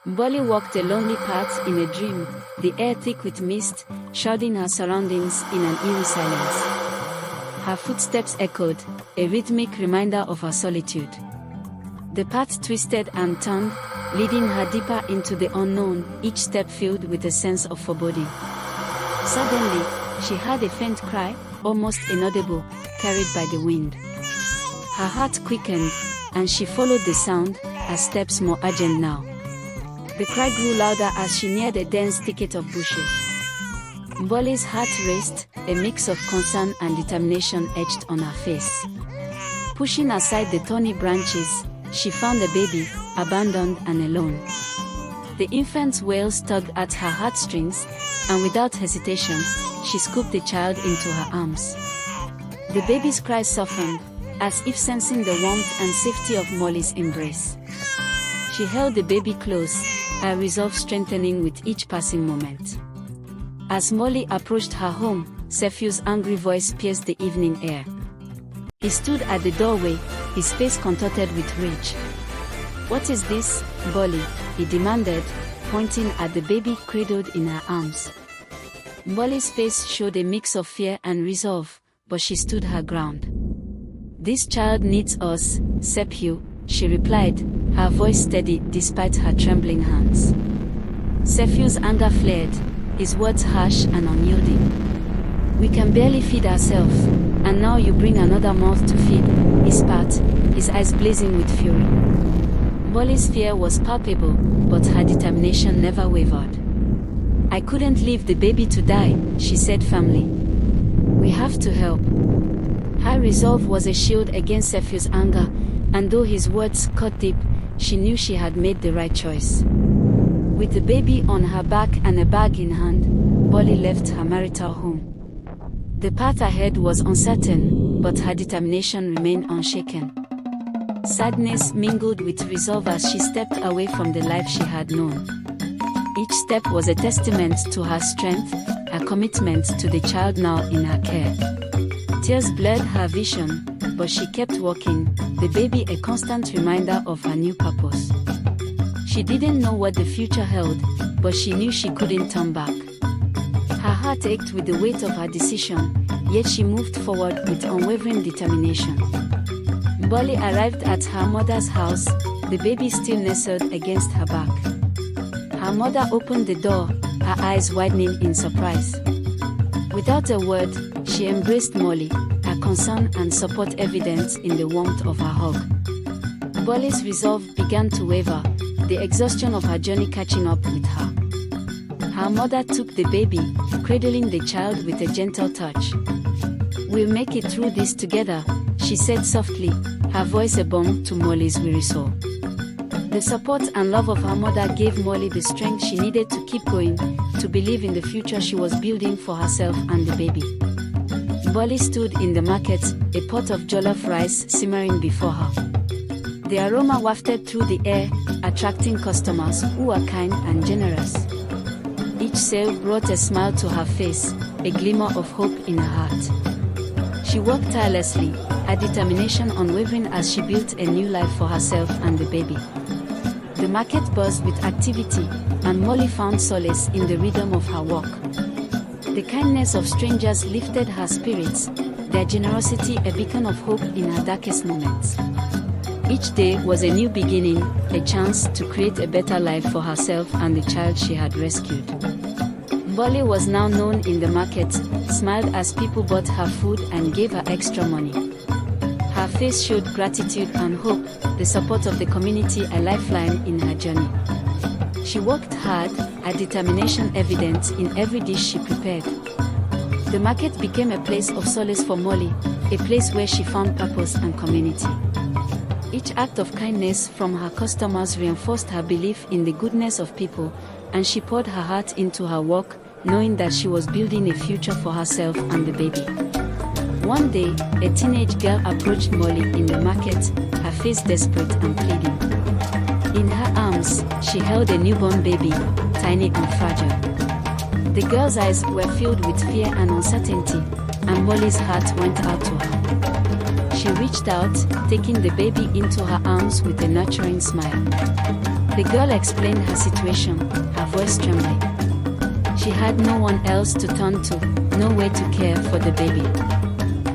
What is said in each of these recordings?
Mbali walked a lonely path in a dream, the air thick with mist, shrouding her surroundings in an eerie silence. Her footsteps echoed, a rhythmic reminder of her solitude. The path twisted and turned, leading her deeper into the unknown, each step filled with a sense of foreboding. Suddenly, she heard a faint cry, almost inaudible, carried by the wind. Her heart quickened, and she followed the sound, her steps more urgent now. The cry grew louder as she neared a dense thicket of bushes. Mbali's heart raced, a mix of concern and determination etched on her face. Pushing aside the thorny branches, she found a baby, abandoned and alone. The infant's wails tugged at her heartstrings, and without hesitation, she scooped the child into her arms. The baby's cries softened, as if sensing the warmth and safety of Molly's embrace. She held the baby close, her resolve strengthening with each passing moment. As Molly approached her home, Sephew's angry voice pierced the evening air. He stood at the doorway, his face contorted with rage. "What is this, Mbali?" he demanded, pointing at the baby cradled in her arms. Mbali's face showed a mix of fear and resolve, but she stood her ground. "This child needs us, Sephew," she replied, her voice steady despite her trembling hands. Sephew's anger flared, his words harsh and unyielding. "We can barely feed ourselves, and now you bring another mouth to feed," he spat, his eyes blazing with fury. Mbali's fear was palpable, but her determination never wavered. "I couldn't leave the baby to die," she said firmly. "We have to help." Her resolve was a shield against Sephew's anger, and though his words cut deep, she knew she had made the right choice. With the baby on her back and a bag in hand, Mbali left her marital home. The path ahead was uncertain, but her determination remained unshaken. Sadness mingled with resolve as she stepped away from the life she had known. Each step was a testament to her strength, her commitment to the child now in her care. Tears blurred her vision, but she kept walking, the baby a constant reminder of her new purpose. She didn't know what the future held, but she knew she couldn't turn back. Her heart ached with the weight of her decision, yet she moved forward with unwavering determination. Mbali arrived at her mother's house, the baby still nestled against her back. Her mother opened the door, her eyes widening in surprise. Without a word, she embraced Molly, her concern and support evident in the warmth of her hug. Mbali's resolve began to waver, the exhaustion of her journey catching up with her. Her mother took the baby, cradling the child with a gentle touch. "We'll make it through this together," she said softly, her voice a balm to Molly's weary soul. The support and love of her mother gave Molly the strength she needed to keep going, to believe in the future she was building for herself and the baby. Mbali stood in the market, a pot of jollof rice simmering before her. The aroma wafted through the air, attracting customers who were kind and generous. Each sale brought a smile to her face, a glimmer of hope in her heart. She worked tirelessly, her determination unwavering as she built a new life for herself and the baby. The market buzzed with activity, and Molly found solace in the rhythm of her walk. The kindness of strangers lifted her spirits, their generosity a beacon of hope in her darkest moments. Each day was a new beginning, a chance to create a better life for herself and the child she had rescued. Mbali was now known in the market, smiled as people bought her food and gave her extra money. Her face showed gratitude and hope, the support of the community a lifeline in her journey. She worked hard, her determination evident in every dish she prepared. The market became a place of solace for Molly, a place where she found purpose and community. Each act of kindness from her customers reinforced her belief in the goodness of people, and she poured her heart into her work, knowing that she was building a future for herself and the baby. One day, a teenage girl approached Molly in the market, her face desperate and pleading. In her arms, she held a newborn baby, tiny and fragile. The girl's eyes were filled with fear and uncertainty, and Molly's heart went out to her. She reached out, taking the baby into her arms with a nurturing smile. The girl explained her situation, her voice trembling. She had no one else to turn to, no way to care for the baby.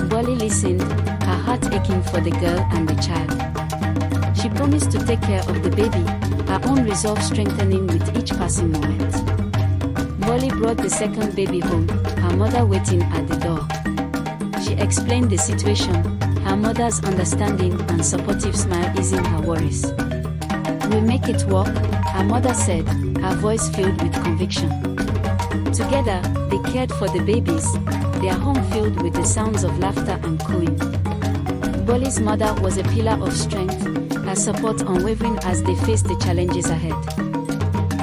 Mbali listened, her heart aching for the girl and the child. She promised to take care of the baby, her own resolve strengthening with each passing moment. Mbali brought the second baby home, her mother waiting at the door. She explained the situation, her mother's understanding and supportive smile easing her worries. "We'll make it work," her mother said, her voice filled with conviction. Together, they cared for the babies, their home filled with the sounds of laughter and cooing. Mbali's mother was a pillar of strength, her support unwavering as they faced the challenges ahead.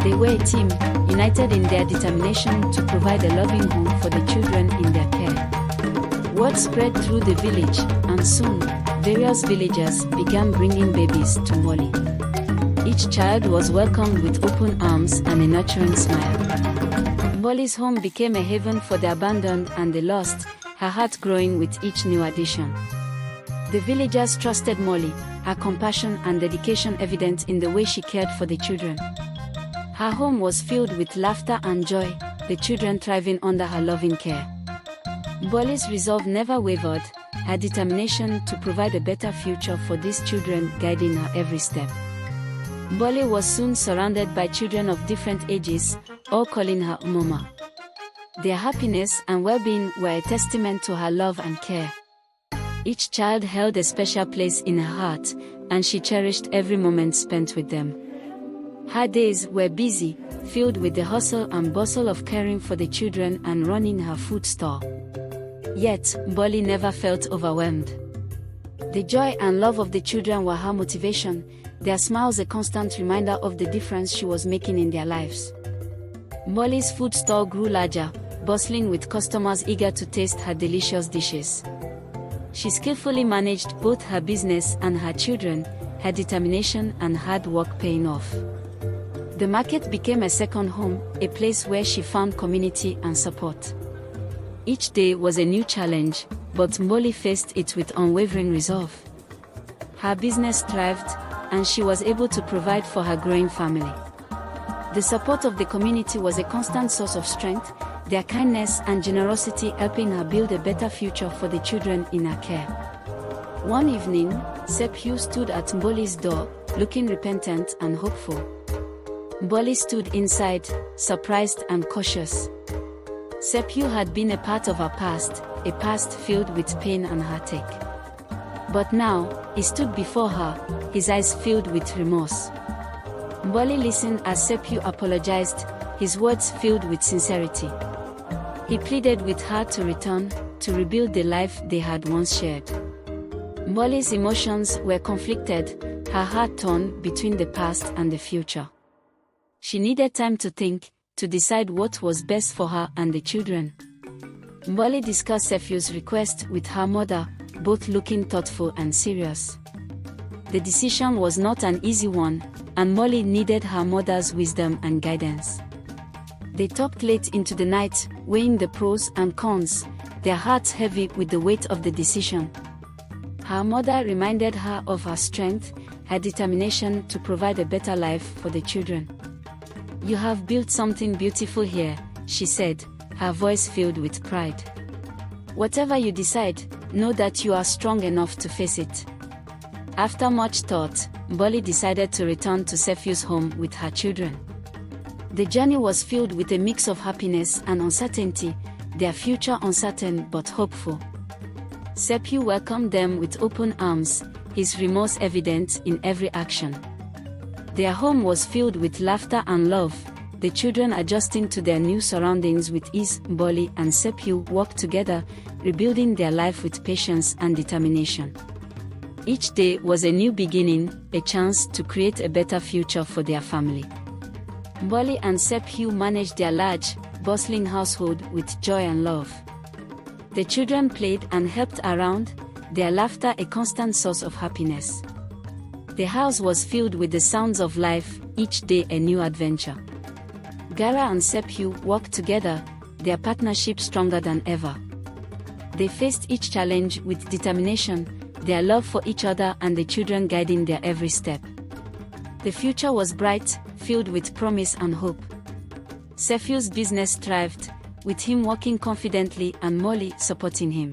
They were a team, united in their determination to provide a loving home for the children in their care. Word spread through the village, and soon, various villagers began bringing babies to Mbali. Each child was welcomed with open arms and a nurturing smile. Mbali's home became a haven for the abandoned and the lost, her heart growing with each new addition. The villagers trusted Mbali, her compassion and dedication evident in the way she cared for the children. Her home was filled with laughter and joy, the children thriving under her loving care. Mbali's resolve never wavered, her determination to provide a better future for these children guiding her every step. Mbali was soon surrounded by children of different ages, all calling her Mama. Their happiness and well-being were a testament to her love and care. Each child held a special place in her heart, and she cherished every moment spent with them. Her days were busy, filled with the hustle and bustle of caring for the children and running her food store. Yet, Mbali never felt overwhelmed. The joy and love of the children were her motivation, their smiles a constant reminder of the difference she was making in their lives. Mbali's food store grew larger, bustling with customers eager to taste her delicious dishes. She skillfully managed both her business and her children, her determination and hard work paying off. The market became a second home, a place where she found community and support. Each day was a new challenge, but Mbali faced it with unwavering resolve. Her business thrived, and she was able to provide for her growing family. The support of the community was a constant source of strength, their kindness and generosity helping her build a better future for the children in her care. One evening, Sephew stood at Mbali's door, looking repentant and hopeful. Mbali stood inside, surprised and cautious. Sephew had been a part of her past, a past filled with pain and heartache. But now, he stood before her, his eyes filled with remorse. Mbali listened as Sephew apologized, his words filled with sincerity. He pleaded with her to return, to rebuild the life they had once shared. Mbali's emotions were conflicted, her heart torn between the past and the future. She needed time to think, to decide what was best for her and the children. Mbali discussed Sephew's request with her mother, both looking thoughtful and serious. The decision was not an easy one, and Mbali needed her mother's wisdom and guidance. They talked late into the night, weighing the pros and cons, their hearts heavy with the weight of the decision. Her mother reminded her of her strength, her determination to provide a better life for the children. "You have built something beautiful here," she said, her voice filled with pride. "Whatever you decide, know that you are strong enough to face it." After much thought, Mbali decided to return to Sephew's home with her children. The journey was filled with a mix of happiness and uncertainty, their future uncertain but hopeful. Sephew welcomed them with open arms, his remorse evident in every action. Their home was filled with laughter and love, the children adjusting to their new surroundings with ease. Mbali and Sephew worked together, rebuilding their life with patience and determination. Each day was a new beginning, a chance to create a better future for their family. Mbali and Sephew managed their large, bustling household with joy and love. The children played and helped around, their laughter a constant source of happiness. The house was filled with the sounds of life, each day a new adventure. Gara and Sephew worked together, their partnership stronger than ever. They faced each challenge with determination, their love for each other and the children guiding their every step. The future was bright, filled with promise and hope. Sephew's business thrived, with him working confidently and Mbali supporting him.